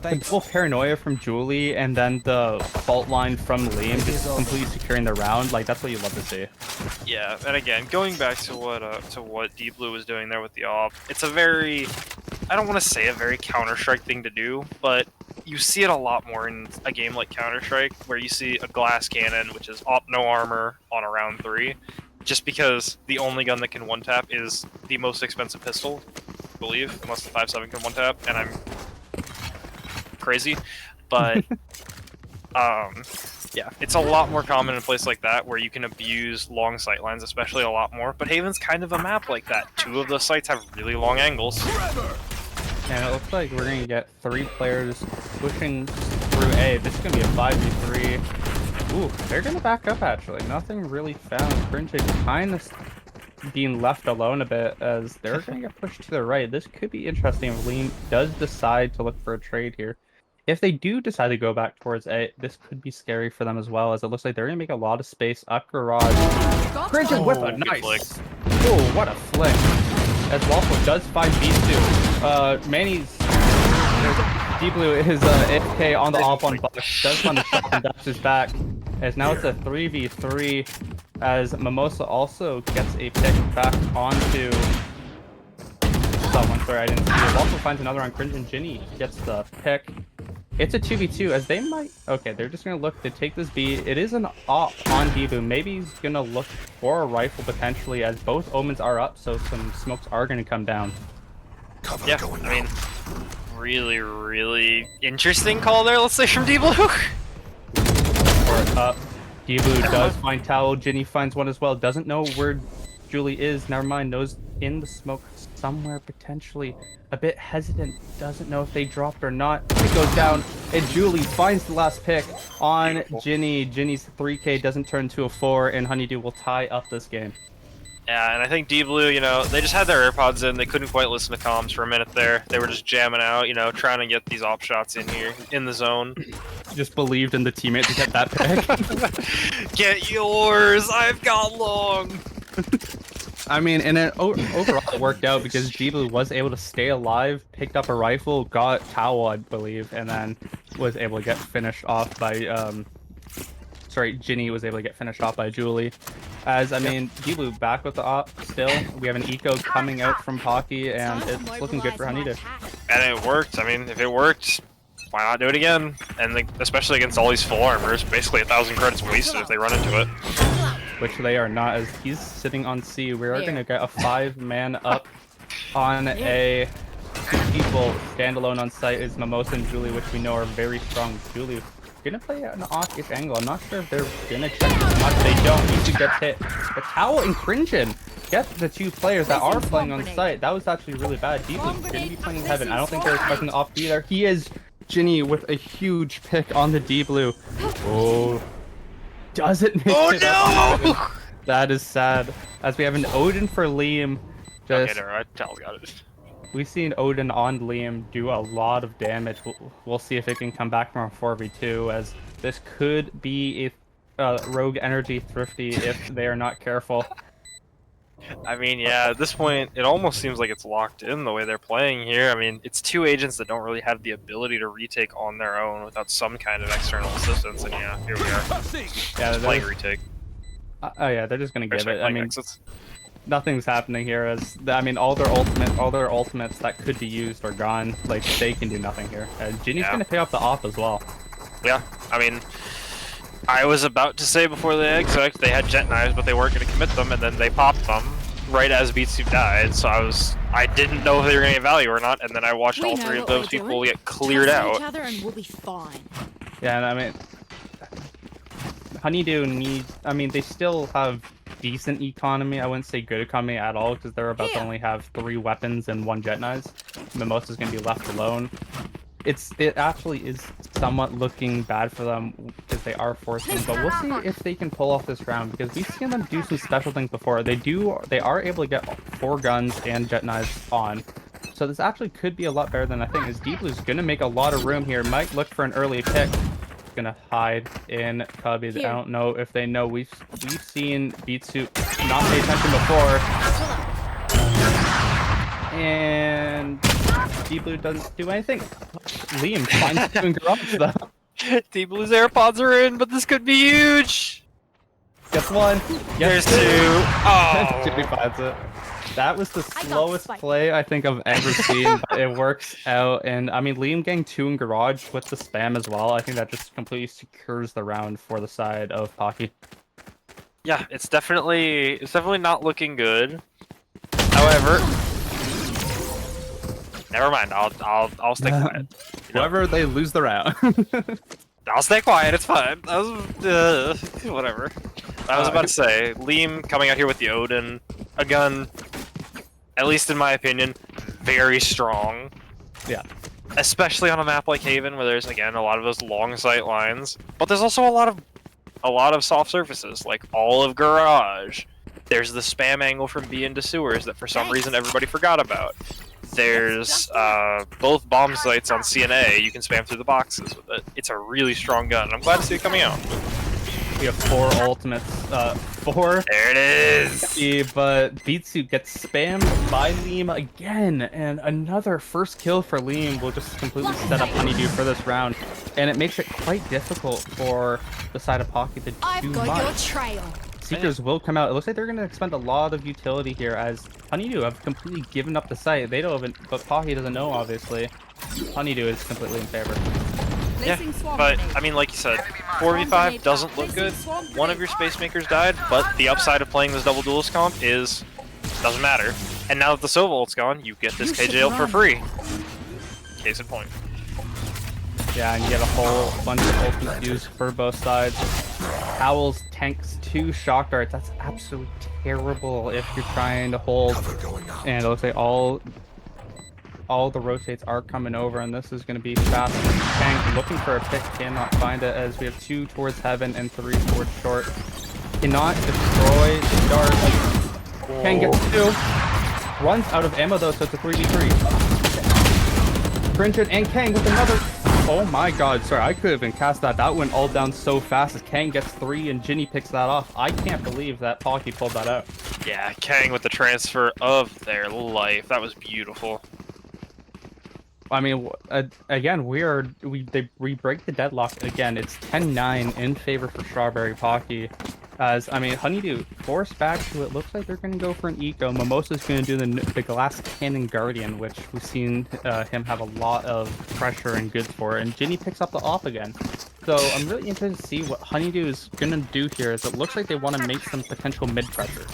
Speaker 2: The full paranoia from Julie, and then the fault line from Liam just completely securing the round. Like, that's what you love to see.
Speaker 3: Yeah, and again, going back to what Deep Blue was doing there with the op, it's a very, I don't want to say a very Counter-Strike thing to do, but you see it a lot more in a game like Counter-Strike, where you see a glass cannon, which is op no armor on a round 3, just because the only gun that can one-tap is the most expensive pistol, I believe, unless the 5.7 can one-tap, and I'm crazy, but yeah, it's a lot more common in a place like that where you can abuse long sight lines, especially a lot more, but Haven's kind of a map like that. 2 of the sites have really long angles.
Speaker 2: And it looks like we're gonna get 3 players pushing through A. This is gonna be a 5v3. Ooh, they're gonna back up actually. Nothing really found. Cringeon kind of being left alone a bit as they're gonna get pushed to the right. This could be interesting if Liam does decide to look for a trade here. If they do decide to go back towards A, this could be scary for them as well, as it looks like they're gonna make a lot of space up Garage. Cringeon with a nice. Oh, what a flick. as Waffle does find B2. Manny's Deep Blue is AFK on the op on Bucks, does find the shot and dashes back. As now it's a 3v3 as Mimosa also gets a pick back onto someone. Sorry, I didn't see it. Waffle finds another on Cringe and Ginny gets the pick. It's a 2v2 as they might... Okay, they're just going to look to take this B. It is an op on Debu. Maybe he's going to look for a rifle potentially as both omens are up, so some smokes are going to come down.
Speaker 3: Yeah, I mean, really, really interesting call there, let's say, from Debu.
Speaker 2: Or up. Debu does find Towel. Ginny finds one as well. Doesn't know where Julie is. Never mind, knows in the smoke somewhere potentially. A bit hesitant, doesn't know if they dropped or not. It goes down, and Julie finds the last pick on
Speaker 3: Beautiful.
Speaker 2: Ginny. Ginny's 3K doesn't turn to a 4, and Honeydew will tie up this game.
Speaker 3: Yeah, and I think Deep Blue, you know, they just had their AirPods in. They couldn't quite listen to comms for a minute there. They were just jamming out, you know, trying to get these op shots in here, in the zone.
Speaker 2: Just believed in the teammate to get that pick.
Speaker 3: Get yours! I've got long!
Speaker 2: I mean, and it overall it worked out because Deeblu was able to stay alive, picked up a rifle, got Towel, I believe, and then was able to get finished off by, sorry, Ginny was able to get finished off by Julie. As, I mean, Deeblu back with the op still. We have an eco coming out from Pocky, and it's looking good for Honeydew.
Speaker 3: And it worked. I mean, if it worked, why not do it again? And like, especially against all these full armors, basically 1,000 credits wasted if they run into it.
Speaker 2: Which they are not, as he's sitting on C. We are going to get a 5-man up on a 2 people standalone on site is Mimosa and Julie, which we know are very strong. Julie gonna play an off-ish angle. I'm not sure if they're gonna check too much. They don't. Easy gets hit. But Towel and Cringeon get the 2 players that are playing on site. That was actually really bad. Deep is gonna be playing Heaven. I don't think they're expecting the off either. He is Ginny with a huge pick on the D blue. Oh. Doesn't make
Speaker 3: Oh
Speaker 2: it
Speaker 3: no!
Speaker 2: up. That is sad. As we have an Odin for Liam. Just,
Speaker 3: Okay, alright, Towel got it.
Speaker 2: we've seen Odin on Liam do a lot of damage. We'll see if it can come back from a 4v2, as this could be a Rogue Energy Thrifty if they are not careful.
Speaker 3: I mean, yeah, at this point, it almost seems like it's locked in the way they're playing here. I mean, it's 2 agents that don't really have the ability to retake on their own without some kind of external assistance, and yeah, here we are.
Speaker 2: Yeah,
Speaker 3: Just playing retake.
Speaker 2: Oh yeah, they're just gonna give
Speaker 3: Sorry,
Speaker 2: it. I mean,
Speaker 3: exits.
Speaker 2: nothing's happening here. As I mean, all their ultimates that could be used are gone. Like they can do nothing here. Ginny's gonna pay off the op as well.
Speaker 3: Yeah, I mean, I was about to say before the exit they had jet knives, but they weren't going to commit them, and then they popped them right as Beatsuit died. So I didn't know if they were going to get value or not, and then I watched all 3 of those people get cleared out.
Speaker 5: Each other and we'll be fine.
Speaker 2: Yeah, and I mean, Honeydew needs. I mean, they still have decent economy. I wouldn't say good economy at all because they're about to only have 3 weapons and 1 jet knives. Mimosa's gonna be left alone. It actually is somewhat looking bad for them because they are forcing, but we'll see if they can pull off this round because we've seen them do some special things before. They are able to get 4 guns and jet knives on. So this actually could be a lot better than I think. As Deep Blue's gonna make a lot of room here. Might look for an early pick. Gonna hide in Cubbies. I don't know if they know. We've seen Beatsuit not pay attention before. And Deep Blue doesn't do anything. Liam finds 2 in garage though.
Speaker 3: Deep Blue's AirPods are in, but this could be huge!
Speaker 2: Gets 1.
Speaker 3: There's 2.
Speaker 2: Jimmy
Speaker 3: Oh!
Speaker 2: finds it. That was the slowest play I think I've ever seen, but it works out. And I mean, Liam getting 2 in garage with the spam as well. I think that just completely secures the round for the side of Pocky.
Speaker 3: Yeah, it's definitely not looking good. However, never mind. I'll stay quiet. You know?
Speaker 2: However, they lose the round.
Speaker 3: I'll stay quiet. It's fine. That was whatever. I was about to say, Liam coming out here with the Odin, a gun, at least in my opinion, very strong.
Speaker 2: Yeah.
Speaker 3: Especially on a map like Haven, where there's again a lot of those long sight lines, but there's also a lot of soft surfaces, like all of Garage. There's the spam angle from B into sewers that for some reason everybody forgot about. There's both bomb sites on CNA. You can spam through the boxes with it. It's a really strong gun. I'm glad to see it coming out.
Speaker 2: We have 4 ultimates. 4.
Speaker 3: There it is.
Speaker 2: But Beatsuit gets spammed by Liam again, and another first kill for Liam will just completely set up Honeydew for this round, and it makes it quite difficult for the side of Pocky to do
Speaker 5: I've got your
Speaker 2: much.
Speaker 5: trail.
Speaker 2: Seekers will come out. It looks like they're going to expend a lot of utility here, as Honeydew have completely given up the site. They don't even, but Pocky doesn't know, obviously. Honeydew is completely in favor.
Speaker 3: Yeah, but I mean, like you said, 4v5 doesn't look good. One of your space makers died, but the upside of playing this double duelist comp is doesn't matter. And now that the Sova ult's gone, you get this KJ ult for free. Case in point.
Speaker 2: Yeah, and you get a whole bunch of ultimate used for both sides. Howls tanks 2 shock darts. That's absolutely terrible if you're trying to hold. And it looks like all the rotates are coming over, and this is going to be fast. Kang looking for a pick, cannot find it, as we have 2 towards heaven and 3 towards short. Cannot destroy the dart. Kang gets 2. Runs out of ammo though, so it's a 3v3. Cringin and Kang with another. Oh my god, sorry, I could have been cast that. That went all down so fast as Kang gets 3 and Ginny picks that off. I can't believe that Pocky pulled that out.
Speaker 3: Yeah, Kang with the transfer of their life. That was beautiful.
Speaker 2: I mean, again, we break the deadlock again. It's 10-9 in favor for Strawberry Pocky. As, I mean, Honeydew forced back to it. Looks like they're going to go for an eco. Mimosa's going to do the Glass Cannon Guardian, which we've seen him have a lot of pressure and goods for. And Ginny picks up the off again. So I'm really interested to see what Honeydew is going to do here, as it looks like they want to make some potential mid-pressure.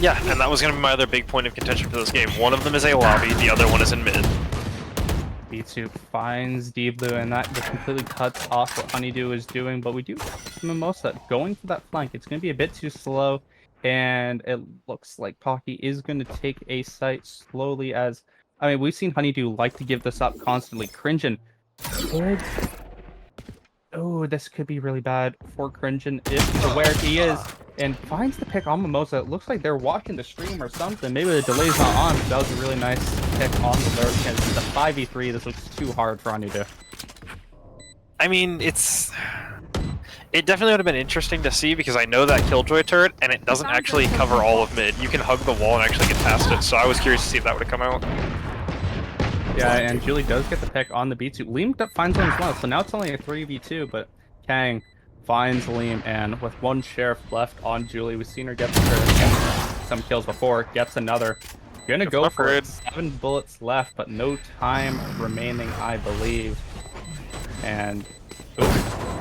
Speaker 3: Yeah, and that was going to be my other big point of contention for this game. One of them is a lobby, the other one is in mid.
Speaker 2: Beatsuit finds D-Blue, and that just completely cuts off what Honeydew is doing, but we do Mimosa going for that flank. It's going to be a bit too slow, and it looks like Pocky is going to take a site slowly, as, I mean, we've seen Honeydew like to give this up constantly. Cringin could... Oh, this could be really bad for Cringin if he's aware he is, and finds the pick on Mimosa. It looks like they're watching the stream or something. Maybe the delay's not on, but that was a really nice pick on the lurk. And it's a 5v3. This looks too hard for Honeydew.
Speaker 3: I mean, it definitely would have been interesting to see, because I know that Killjoy turret, and it doesn't actually cover all of mid. You can hug the wall and actually get past it, so I was curious to see if that would have come out.
Speaker 2: Yeah, and Julie does get the pick on the Beatsuit. Liam finds him as well, so now it's only a 3v2, but Kang finds Liam, and with 1 sheriff left on Julie, we've seen her get some kills before, gets another. Gonna go for it. 7 bullets left, but no time remaining, I believe. And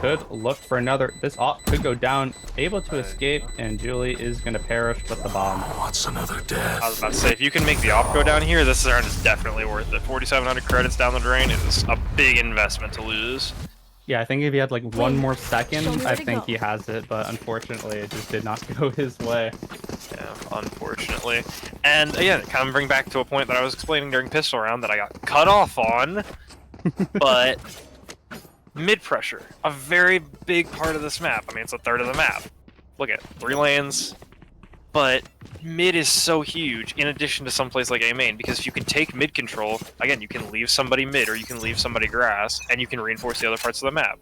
Speaker 2: could look for another. This op could go down, able to escape, and Julie is gonna perish with the bomb.
Speaker 4: What's another death?
Speaker 3: I was about to say, if you can make the op go down here, this round is definitely worth it. 4,700 credits down the drain is a big investment to lose.
Speaker 2: Yeah, I think if he had like 1 more second, I think he has it, but unfortunately it just did not go his way.
Speaker 3: Yeah, unfortunately. And again, kind of bring back to a point that I was explaining during pistol round that I got cut off on, but mid pressure, a very big part of this map. I mean, it's a third of the map. Look at 3 lanes, but mid is so huge in addition to some place like A main, because if you can take mid control, again, you can leave somebody mid or you can leave somebody grass, and you can reinforce the other parts of the map.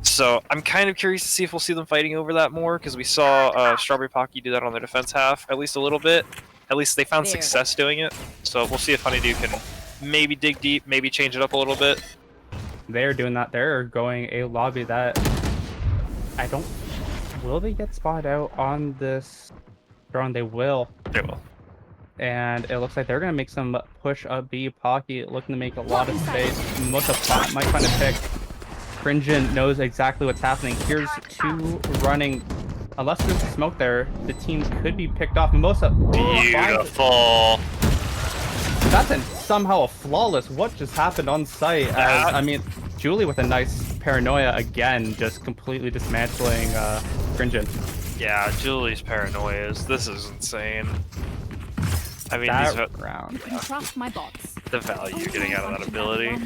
Speaker 3: So I'm kind of curious to see if we'll see them fighting over that more, because we saw Strawberry Pocky do that on their defense half, at least a little bit. At least they found success doing it. So we'll see if Honeydew can maybe dig deep, maybe change it up a little bit.
Speaker 2: They're doing that. They're going a lobby that I don't... Will they get spotted out on this drone? They will.
Speaker 3: They will.
Speaker 2: And it looks like they're going to make some push up B. Pocky looking to make a lot of space. Mimosa might find a pick. Cringin knows exactly what's happening. Here's 2 running. Unless there's smoke there, the team could be picked off. Mimosa.
Speaker 3: Beautiful.
Speaker 2: That's somehow a flawless. What just happened on site? As, I mean, Julie with a nice paranoia again, just completely dismantling Cringin.
Speaker 3: Yeah, Julie's paranoias. This is insane. I mean,
Speaker 2: that round.
Speaker 5: You can trust my bots.
Speaker 3: The value you're getting out of that ability.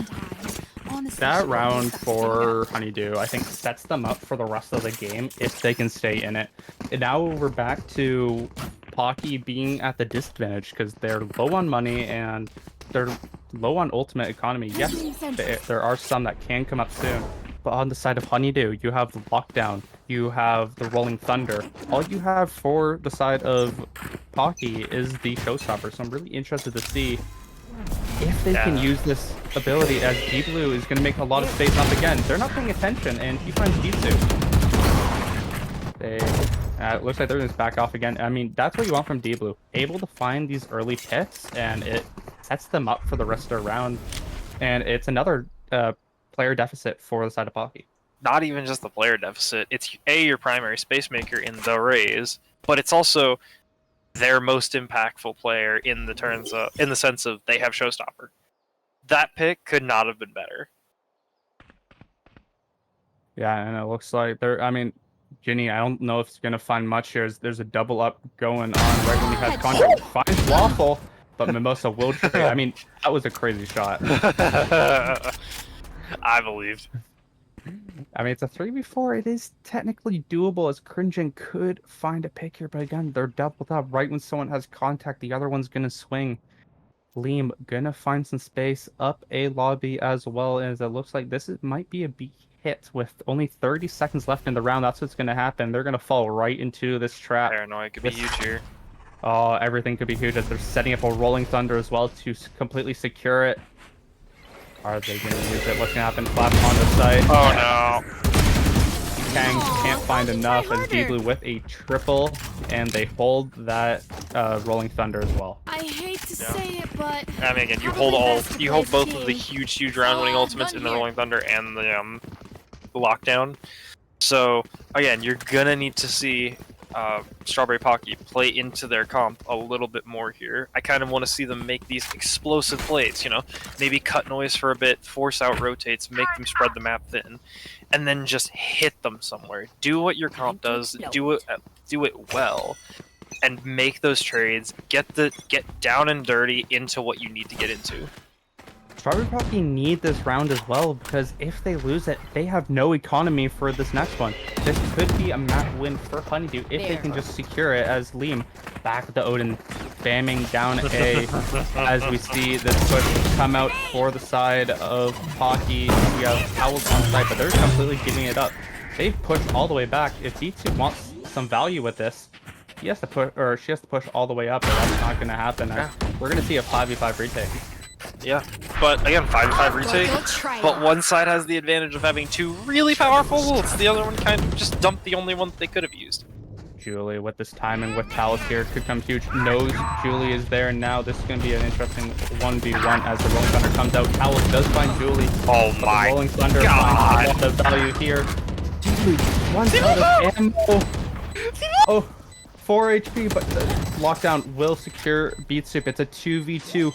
Speaker 2: That round for Honeydew, I think, sets them up for the rest of the game if they can stay in it. And now we're back to Pocky being at the disadvantage because they're low on money and they're low on ultimate economy. Yes, there are some that can come up soon, But on the side of Honeydew, you have the lockdown, you have the rolling thunder. All you have for the side of Pocky is the showstopper. So I'm really interested to see if they can use this ability, as Deep Blue is going to make a lot of space up again. They're not paying attention, and he finds Jitsu. It looks like they're going to back off again. I mean, that's what you want from Deep Blue. Able to find these early picks, and it sets them up for the rest of the round. And it's another player deficit for the side of Pocky.
Speaker 3: Not even just the player deficit. It's your primary space maker in the Rays, but it's also their most impactful player in the sense of they have showstopper. That pick could not have been better.
Speaker 2: Yeah, and it looks like they're. I mean, Ginny, I don't know if it's gonna find much here. There's a double up going on right when he has contact. Finds Waffle, but Mimosa will trade. I mean, that was a crazy shot.
Speaker 3: I believed.
Speaker 2: I mean, it's a 3v4. It is technically doable, as Cringing could find a pick here, but again, they're doubled up right when someone has contact. The other one's gonna swing. Liam gonna find some space up a lobby as well, as it looks like might be a B hit with only 30 seconds left in the round. That's what's gonna happen. They're gonna fall right into this trap.
Speaker 3: Paranoid could be huge here.
Speaker 2: Oh, everything could be huge, as they're setting up a rolling thunder as well to completely secure it. Are they going to use it? What's going to happen? Flash on the site.
Speaker 3: Oh no.
Speaker 2: Kang can't find enough, as D-Blue with a triple, and they hold that rolling thunder as well.
Speaker 5: I hate to say it, but
Speaker 3: I mean, again, you hold both of the huge round-winning ultimates in the rolling thunder and the lockdown. So again, you're gonna need to see Strawberry Pocky play into their comp a little bit more here. I kind of want to see them make these explosive plays, you know, maybe cut noise for a bit, force out rotates, make them spread the map thin, and then just hit them somewhere. Do what your comp does, do it well, and make those trades. Get down and dirty into what you need to get into.
Speaker 2: Strawberry Pocky need this round as well, because if they lose it, they have no economy for this next one. This could be a map win for Honeydew if they can just secure it, as Liam back with the Odin spamming down A as we see this push come out for the side of Pocky. We have Owls on site, but they're completely giving it up. They've pushed all the way back. If D2 wants some value with this, he has to push, or she has to push all the way up, but that's not going to happen. We're going to see a 5v5 retake.
Speaker 3: Yeah, but again, 5v5 retake, but one side has the advantage of having two really powerful ults, the other one kind of just dumped the only one that they could have used.
Speaker 2: Julie with this timing with Talus here could come huge. Knows Julie is there now. This is going to be an interesting 1v1 as the Rolling Thunder comes out. Talus does find Julie.
Speaker 3: Oh my
Speaker 2: the Rolling Thunder
Speaker 3: God.
Speaker 2: finds a lot of value here. Julie, one out of ammo. Oh, 4 HP, but the lockdown will secure Beat Soup. It's a 2v2.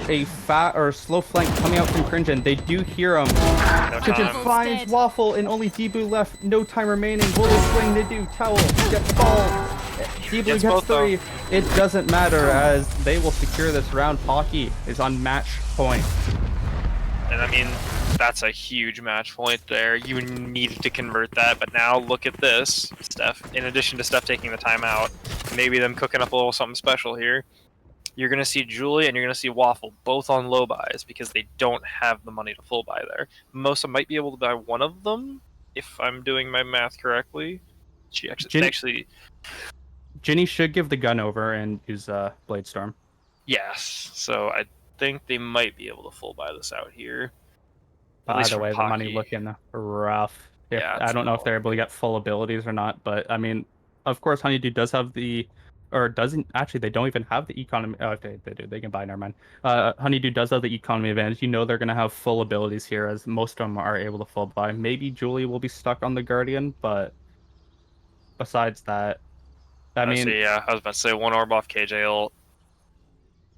Speaker 2: A fat or slow flank coming out from Cringin. They do hear him. Cringin finds Waffle and only D-Blue left. No time remaining. Will they swing? They do. Towel gets the ball. D-Blue gets 3. It doesn't matter, as they will secure this round. Pocky is on match point.
Speaker 3: And I mean, that's a huge match point there. You needed to convert that, but now look at this, Steph. In addition to Steph taking the timeout, maybe them cooking up a little something special here. You're going to see Julie and you're going to see Waffle both on low buys because they don't have the money to full buy there. Mosa might be able to buy one of them, if I'm doing my math correctly. She actually...
Speaker 2: Ginny should give the gun over and use Blade Storm.
Speaker 3: Yes, so I think they might be able to full buy this out here.
Speaker 2: Either way, the money looking rough.
Speaker 3: Yeah,
Speaker 2: I don't know if they're able to get full abilities or not, but I mean, of course, Honeydew does have the... Or doesn't actually? They don't even have the economy. Oh, okay, they do. They can buy. Never mind. Honeydew does have the economy advantage. You know they're gonna have full abilities here, as most of them are able to full buy. Maybe Julie will be stuck on the Guardian, but besides that, I mean,
Speaker 3: yeah, I was about to say one orb off KJ ult.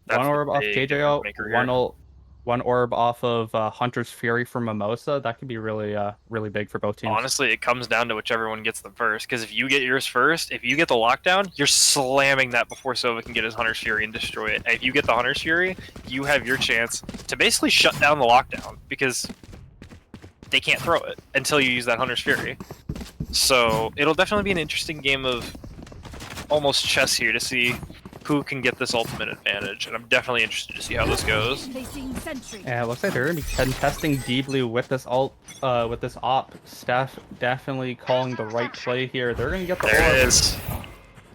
Speaker 2: One orb off KJ ult. One orb off of Hunter's Fury from Mimosa. That could be really, really big for both teams.
Speaker 3: Honestly, it comes down to whichever one gets them first. Because if you get yours first, if you get the lockdown, you're slamming that before Sova can get his Hunter's Fury and destroy it. If you get the Hunter's Fury, you have your chance to basically shut down the lockdown, because they can't throw it until you use that Hunter's Fury. So it'll definitely be an interesting game of almost chess here to see who can get this ultimate advantage, and I'm definitely interested to see how this goes.
Speaker 5: Placing sentry.
Speaker 2: Yeah, it looks like they're gonna be contesting D blue with this with this op. Staff definitely calling the right play here. They're gonna get the
Speaker 3: There
Speaker 2: orb.
Speaker 3: it is.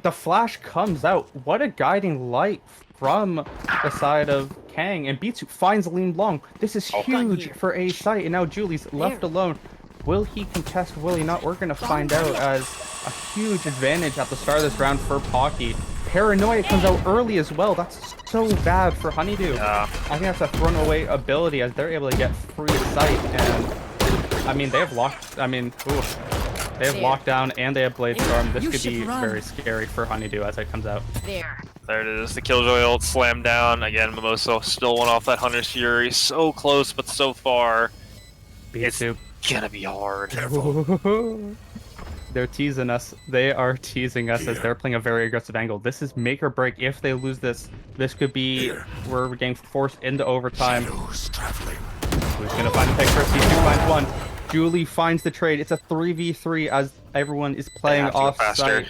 Speaker 2: The flash comes out. What a guiding light from the side of Kang, and B2 finds Lean Long. This is huge for A site, and now Julie's left alone. Will he contest? Will he not? We're gonna find out, as a huge advantage at the start of this round for Pocky. Paranoia comes out early as well. That's so bad for Honeydew.
Speaker 3: Yeah.
Speaker 2: I think that's a thrown away ability, as they're able to get free sight, and I mean they have locked. I mean, oof. They have lockdown and they have blade storm. This could be very scary for Honeydew as it comes out.
Speaker 3: There it is. The Killjoy ult slammed down again. Mimoso still one off that Hunter's Fury. So close, but so far. It's gonna be hard.
Speaker 2: They're teasing us. They are teasing us as they're playing a very aggressive angle. This is make or break. If they lose this, this could be where we're getting forced into overtime. Who's gonna find the pick first? C2 finds one. Julie finds the trade. It's a 3v3 as everyone is playing off site.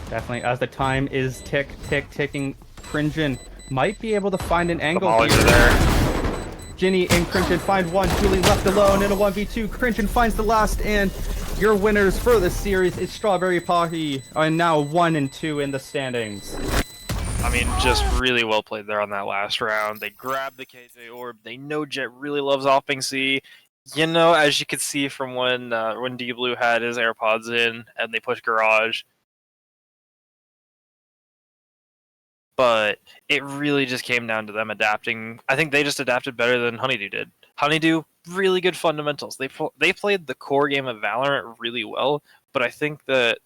Speaker 2: Definitely, as the time is ticking. Cringin might be able to find an angle here.
Speaker 3: There.
Speaker 2: Ginny and Cringin find one. Julie left alone in a 1v2. Cringin finds the last, and your winners for this series is Strawberry Pocky, and now 1 and 2 in the standings.
Speaker 3: I mean, just really well played there on that last round. They grabbed the KJ orb. They know Jet really loves offing C. You know, as you could see from when D Blue had his AirPods in and they pushed Garage. But it really just came down to them adapting. I think they just adapted better than Honeydew did. Honeydew, really good fundamentals. They played the core game of Valorant really well, but I think that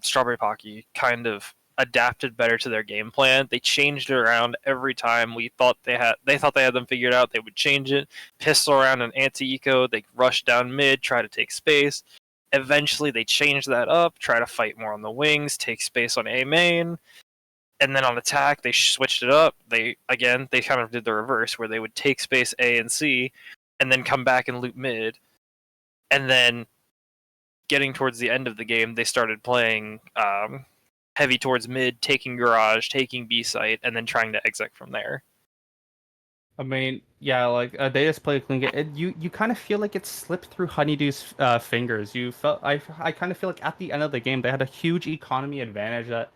Speaker 3: Strawberry Pocky kind of adapted better to their game plan. They changed it around every time. They thought they had them figured out. They would change it, pistol around an anti-eco. They rushed down mid, try to take space. Eventually, they changed that up, try to fight more on the wings, take space on A main, and then on attack they switched it up. They kind of did the reverse, where they would take space A and C, and then come back and loot mid, and then getting towards the end of the game, they started playing heavy towards mid, taking Garage, taking B site, and then trying to exec from there.
Speaker 2: I mean, yeah, like they just play clean game. You kind of feel like it slipped through Honeydew's fingers. I kind of feel like at the end of the game they had a huge economy advantage that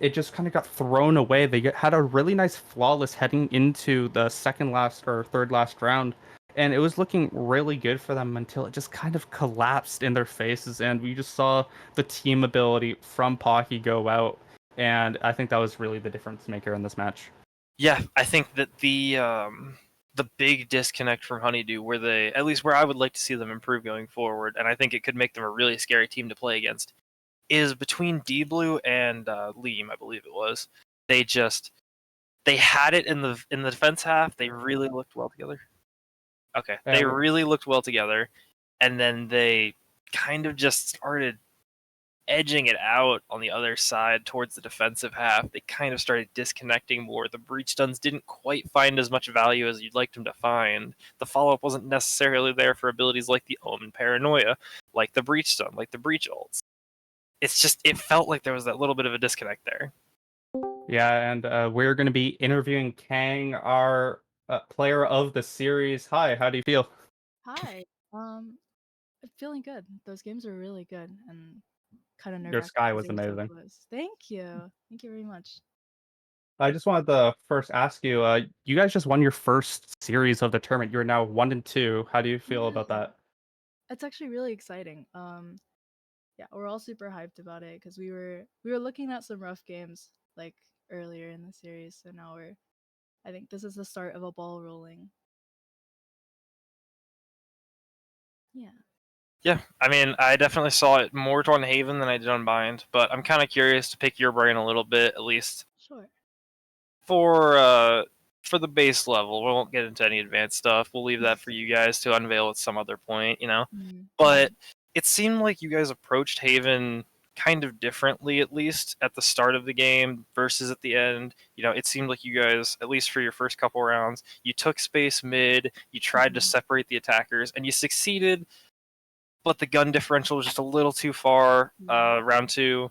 Speaker 2: it just kind of got thrown away. They had a really nice flawless heading into the second last or third last round, and it was looking really good for them until it just kind of collapsed in their faces, and we just saw the team ability from Pocky go out, and I think that was really the difference maker in this match.
Speaker 3: Yeah, I think that the big disconnect from Honeydew, at least where I would like to see them improve going forward, and I think it could make them a really scary team to play against, is between D Blue and Liam, I believe it was. They had it in the defense half. They really looked well together. Okay, they really looked well together, and then they kind of just started edging it out on the other side towards the defensive half. They kind of started disconnecting more. The breach stuns didn't quite find as much value as you'd like them to find. The follow-up wasn't necessarily there for abilities like the Omen Paranoia, like the breach stun, like the breach ults. It felt like there was that little bit of a disconnect there.
Speaker 2: Yeah, and we're going to be interviewing Kang, our player of the series. Hi, how do you feel?
Speaker 4: Hi. I'm feeling good. Those games are really good and kind of nervous.
Speaker 2: Your Sky was amazing.
Speaker 4: Thank you. Thank you very much.
Speaker 2: I just wanted to first ask you, you guys just won your first series of the tournament. You're now 1 and 2. How do you feel about that?
Speaker 4: It's actually really exciting. Yeah, we're all super hyped about it because we were looking at some rough games like earlier in the series, so now I think this is the start of a ball rolling. Yeah.
Speaker 3: Yeah, I mean, I definitely saw it more on Haven than I did on Bind, but I'm kind of curious to pick your brain a little bit, at least.
Speaker 4: Sure.
Speaker 3: For the base level. We won't get into any advanced stuff. We'll leave that for you guys to unveil at some other point, you know?
Speaker 4: Mm-hmm.
Speaker 3: But it seemed like you guys approached Haven kind of differently, at least at the start of the game versus at the end. You know, it seemed like you guys, at least for your first couple rounds, you took space mid, you tried to separate the attackers, and you succeeded, but the gun differential was just a little too far round 2.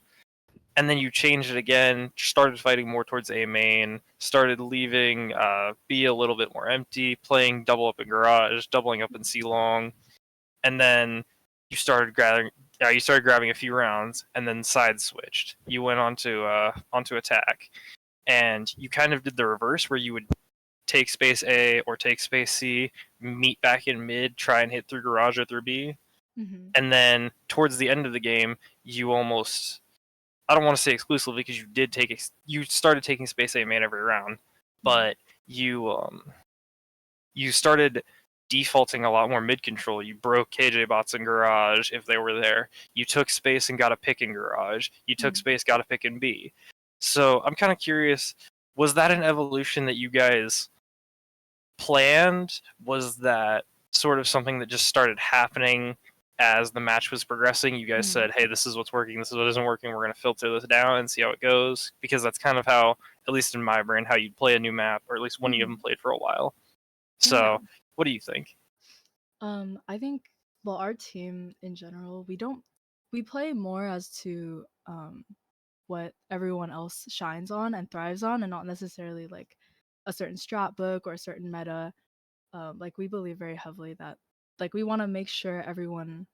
Speaker 3: and then you changed it again, started fighting more towards A main, started leaving B a little bit more empty, playing double up in garage, doubling up in C long, and then you started grabbing a few rounds, and then side switched. You went onto attack, and you kind of did the reverse, where you would take space A or take space C, meet back in mid, try and hit through garage or through B,
Speaker 4: Mm-hmm.
Speaker 3: and then towards the end of the game, you almost, I don't want to say exclusively, because you started taking space A main every round, but you started defaulting a lot more mid control. You broke KJ bots in garage if they were there. You took space and got a pick in garage. You took space, got a pick in B. So I'm kind of curious, was that an evolution that you guys planned? Was that sort of something that just started happening as the match was progressing? You guys said, hey, this is what's working, this is what isn't working, we're going to filter this down and see how it goes? Because that's kind of how, at least in my brain, how you'd play a new map, or at least one you haven't played for a while. So, what do you think?
Speaker 4: I think, well, our team in general, we play more as to what everyone else shines on and thrives on, and not necessarily like a certain strat book or a certain meta. Like we believe very heavily that like we want to make sure everyone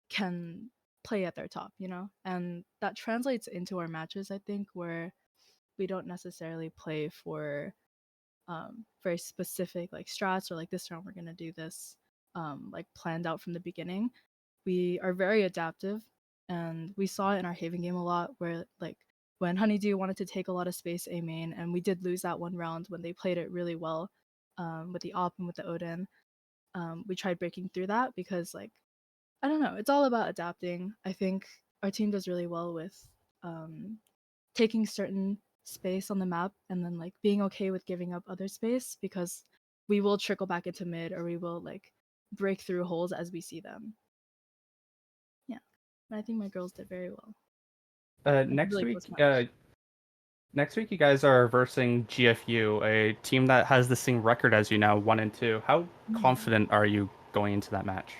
Speaker 4: can play at their top, you know, and that translates into our matches. I think where we don't necessarily play for very specific like strats or like this round we're gonna do this like planned out from the beginning. We are very adaptive, and we saw it in our Haven game a lot where like when Honeydew wanted to take a lot of space A main, and we did lose that one round when they played it really well with the op and with the Odin. We tried breaking through that because like I don't know, it's all about adapting. I think our team does really well with um, taking certain space on the map and then like being okay with giving up other space, because we will trickle back into mid or we will like break through holes as we see them. Yeah, and I think my girls did very well.
Speaker 2: Next
Speaker 4: Really
Speaker 2: week,
Speaker 4: close match.
Speaker 2: next week you guys are versing GFU, a team that has the same record as you now, 1-2. How confident are you going into that match?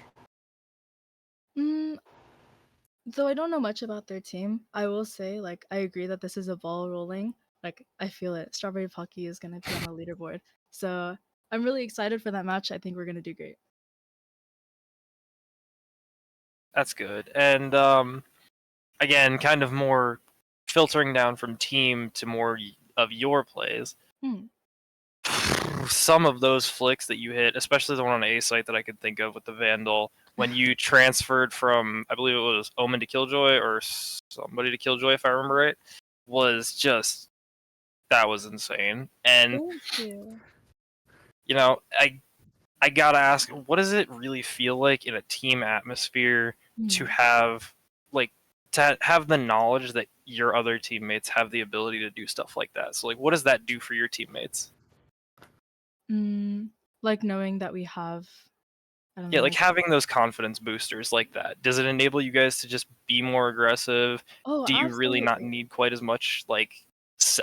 Speaker 4: Mm, though I don't know much about their team, I will say like I agree that this is a ball rolling. Like I feel it. Strawberry Pocky is gonna be on the leaderboard, so I'm really excited for that match. I think we're gonna do great.
Speaker 3: That's good. And again, kind of more filtering down from team to more of your plays.
Speaker 4: Hmm.
Speaker 3: Some of those flicks that you hit, especially the one on A site that I could think of with the Vandal, when you transferred from, I believe it was Omen to Killjoy or somebody to Killjoy, if I remember right, was just, that was insane. And,
Speaker 4: Thank you.
Speaker 3: you know, I gotta ask, what does it really feel like in a team atmosphere to have, like, to have the knowledge that your other teammates have the ability to do stuff like that? So, like, what does that do for your teammates?
Speaker 4: Like knowing that we have, I don't
Speaker 3: Yeah,
Speaker 4: know,
Speaker 3: like
Speaker 4: like
Speaker 3: having those confidence boosters like that. Does it enable you guys to just be more aggressive?
Speaker 4: oh,
Speaker 3: Do you really not
Speaker 4: absolutely.
Speaker 3: need quite as much, like,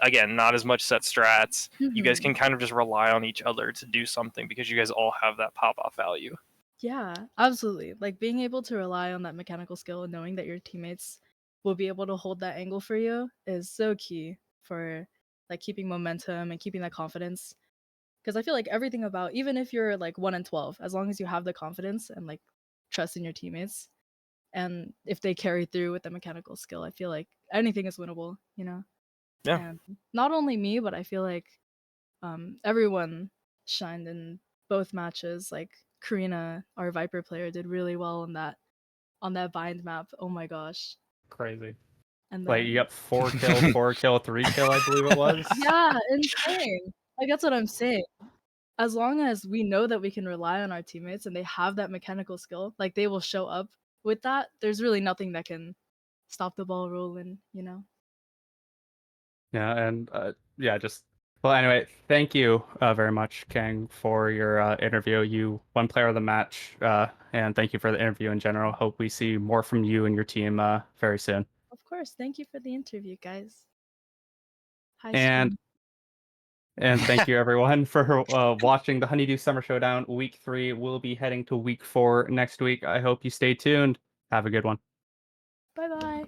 Speaker 3: again, not as much set strats? You guys can kind of just rely on each other to do something because you guys all have that pop-off value.
Speaker 4: Yeah, absolutely. Like being able to rely on that mechanical skill and knowing that your teammates will be able to hold that angle for you is so key for like keeping momentum and keeping that confidence. Because I feel like everything about, even if you're like 1-12, as long as you have the confidence and like trust in your teammates, and if they carry through with the mechanical skill, I feel like anything is winnable, you know?
Speaker 3: Yeah.
Speaker 4: And not only me, but I feel like everyone shined in both matches. Like Karina, our Viper player, did really well on that bind map. Oh my gosh.
Speaker 2: Crazy.
Speaker 4: And
Speaker 2: Like, you
Speaker 4: then
Speaker 2: got 4 kill, 3 kill, I believe it was.
Speaker 4: yeah, insane. Like that's what I'm saying. As long as we know that we can rely on our teammates and they have that mechanical skill, like they will show up with that, there's really nothing that can stop the ball rolling, you know?
Speaker 2: Yeah, and yeah, just well, anyway, thank you very much, Kang, for your interview. You won player of the match, and thank you for the interview in general. Hope we see more from you and your team very soon.
Speaker 4: Of course. Thank you for the interview, guys. High
Speaker 2: And
Speaker 4: stream.
Speaker 2: thank you everyone for watching the Honeydew Summer Showdown Week 3. We'll be heading to Week 4 next week. I hope you stay tuned. Have a good one.
Speaker 4: Bye bye.